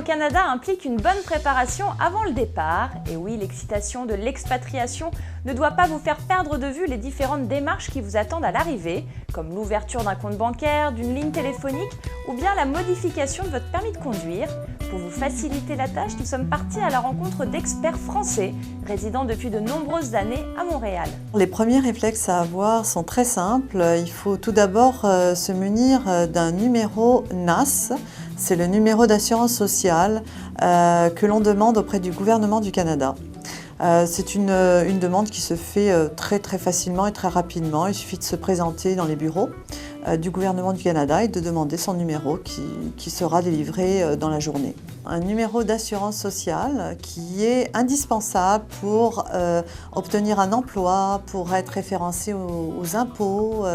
Canada implique une bonne préparation avant le départ. Et oui, l'excitation de l'expatriation ne doit pas vous faire perdre de vue les différentes démarches qui vous attendent à l'arrivée, comme l'ouverture d'un compte bancaire, d'une ligne téléphonique ou bien la modification de votre permis de conduire. Pour vous faciliter la tâche, nous sommes partis à la rencontre d'experts français résidant depuis de nombreuses années à Montréal. Les premiers réflexes à avoir sont très simples. Il faut tout d'abord se munir d'un numéro NAS. C'est le numéro d'assurance sociale que l'on demande auprès du gouvernement du Canada. C'est une demande qui se fait très facilement et très rapidement. Il suffit de se présenter dans les bureaux du gouvernement du Canada et de demander son numéro qui sera délivré dans la journée. Un numéro d'assurance sociale qui est indispensable pour obtenir un emploi, pour être référencé aux impôts.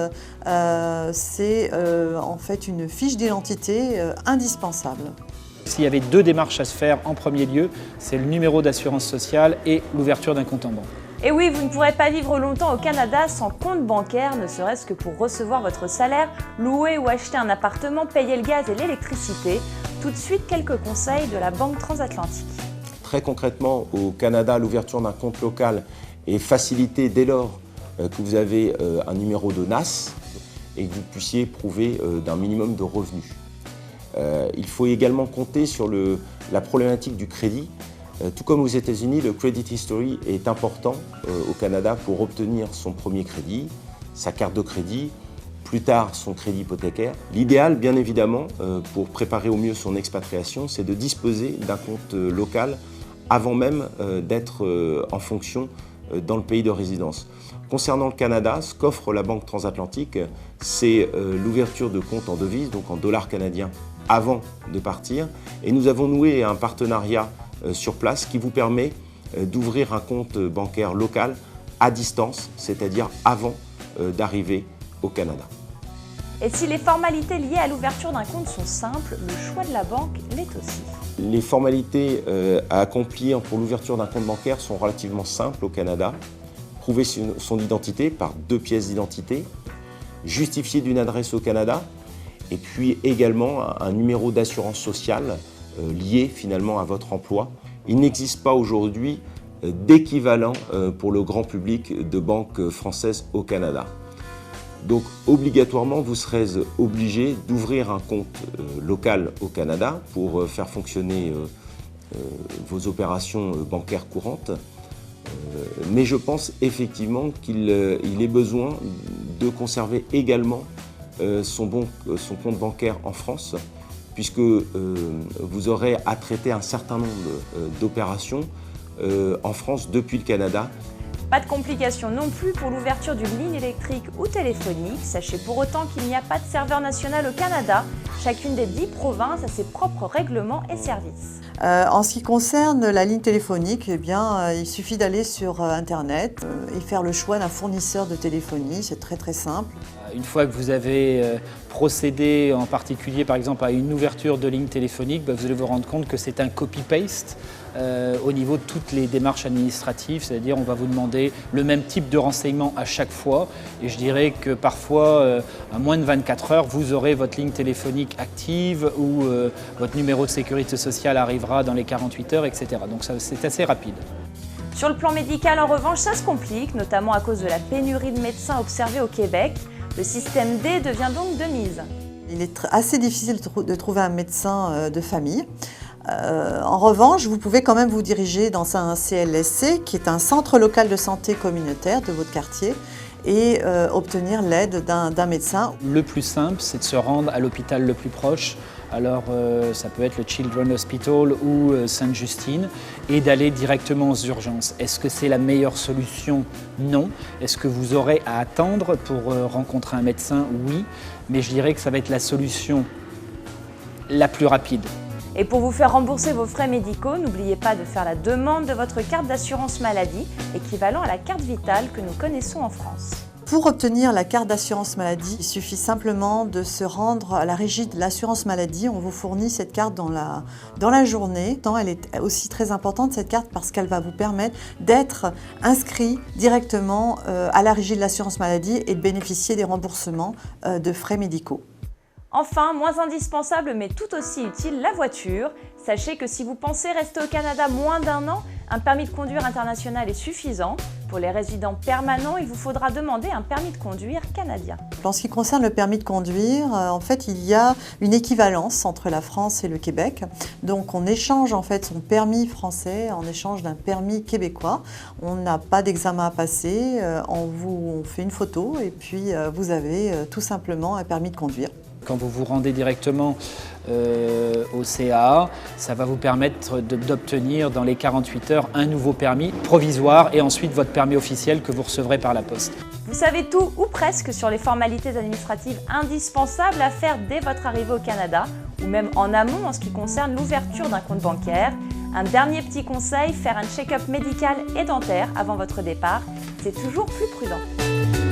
C'est en fait une fiche d'identité indispensable. S'il y avait deux démarches à se faire en premier lieu, c'est le numéro d'assurance sociale et l'ouverture d'un compte en banque. Et oui, vous ne pourrez pas vivre longtemps au Canada sans compte bancaire, ne serait-ce que pour recevoir votre salaire, louer ou acheter un appartement, payer le gaz et l'électricité. Tout de suite, quelques conseils de la Banque Transatlantique. Très concrètement, au Canada, l'ouverture d'un compte local est facilitée dès lors que vous avez un numéro de NAS et que vous puissiez prouver d'un minimum de revenus. Il faut également compter sur la problématique du crédit. Tout comme aux États-Unis, le Credit History est important au Canada pour obtenir son premier crédit, sa carte de crédit, plus tard son crédit hypothécaire. L'idéal, bien évidemment, pour préparer au mieux son expatriation, c'est de disposer d'un compte local avant même d'être en fonction dans le pays de résidence. Concernant le Canada, ce qu'offre la Banque Transatlantique, c'est l'ouverture de comptes en devises, donc en dollars canadiens, avant de partir. Et nous avons noué un partenariat sur place qui vous permet d'ouvrir un compte bancaire local à distance, c'est-à-dire avant d'arriver au Canada. Et si les formalités liées à l'ouverture d'un compte sont simples, le choix de la banque l'est aussi. Les formalités à accomplir pour l'ouverture d'un compte bancaire sont relativement simples au Canada. Prouver son identité par 2 pièces d'identité, justifier d'une adresse au Canada, et puis également un numéro d'assurance sociale lié finalement à votre emploi. Il n'existe pas aujourd'hui d'équivalent pour le grand public de banque française au Canada. Donc obligatoirement, vous serez obligé d'ouvrir un compte local au Canada pour faire fonctionner vos opérations bancaires courantes. Mais je pense effectivement qu'il est besoin de conserver également son compte bancaire en France, puisque vous aurez à traiter un certain nombre d'opérations en France depuis le Canada. Pas de complications non plus pour l'ouverture d'une ligne électrique ou téléphonique. Sachez pour autant qu'il n'y a pas de serveur national au Canada. Chacune des 10 provinces a ses propres règlements et services. En ce qui concerne la ligne téléphonique, eh bien, il suffit d'aller sur Internet et faire le choix d'un fournisseur de téléphonie. C'est très simple. Une fois que vous avez procédé en particulier par exemple à une ouverture de ligne téléphonique, vous allez vous rendre compte que c'est un copy-paste au niveau de toutes les démarches administratives, c'est-à-dire on va vous demander le même type de renseignements à chaque fois et je dirais que parfois à moins de 24 heures vous aurez votre ligne téléphonique active ou votre numéro de sécurité sociale arrivera dans les 48 heures, etc. Donc c'est assez rapide. Sur le plan médical en revanche, ça se complique, notamment à cause de la pénurie de médecins observée au Québec. Le système D devient donc de mise. Il est assez difficile de trouver un médecin de famille. En revanche, vous pouvez quand même vous diriger dans un CLSC, qui est un centre local de santé communautaire de votre quartier, et obtenir l'aide d'un médecin. Le plus simple, c'est de se rendre à l'hôpital le plus proche. Alors ça peut être le Children's Hospital ou Sainte-Justine et d'aller directement aux urgences. Est-ce que c'est la meilleure solution? Non. Est-ce que vous aurez à attendre pour rencontrer un médecin? Oui. Mais je dirais que ça va être la solution la plus rapide. Et pour vous faire rembourser vos frais médicaux, n'oubliez pas de faire la demande de votre carte d'assurance maladie, équivalent à la carte vitale que nous connaissons en France. Pour obtenir la carte d'assurance maladie, il suffit simplement de se rendre à la régie de l'assurance maladie. On vous fournit cette carte dans la journée. Elle est aussi très importante cette carte parce qu'elle va vous permettre d'être inscrit directement à la régie de l'assurance maladie et de bénéficier des remboursements de frais médicaux. Enfin, moins indispensable mais tout aussi utile, la voiture. Sachez que si vous pensez rester au Canada moins d'1 an, un permis de conduire international est suffisant. Pour les résidents permanents, il vous faudra demander un permis de conduire canadien. En ce qui concerne le permis de conduire, en fait, il y a une équivalence entre la France et le Québec. Donc, on échange en fait son permis français en échange d'un permis québécois. On n'a pas d'examen à passer, on fait une photo et puis vous avez tout simplement un permis de conduire. Quand vous vous rendez directement au CAA, ça va vous permettre d'obtenir dans les 48 heures un nouveau permis provisoire et ensuite votre permis officiel que vous recevrez par la poste. Vous savez tout ou presque sur les formalités administratives indispensables à faire dès votre arrivée au Canada ou même en amont en ce qui concerne l'ouverture d'un compte bancaire. Un dernier petit conseil, faire un check-up médical et dentaire avant votre départ, c'est toujours plus prudent.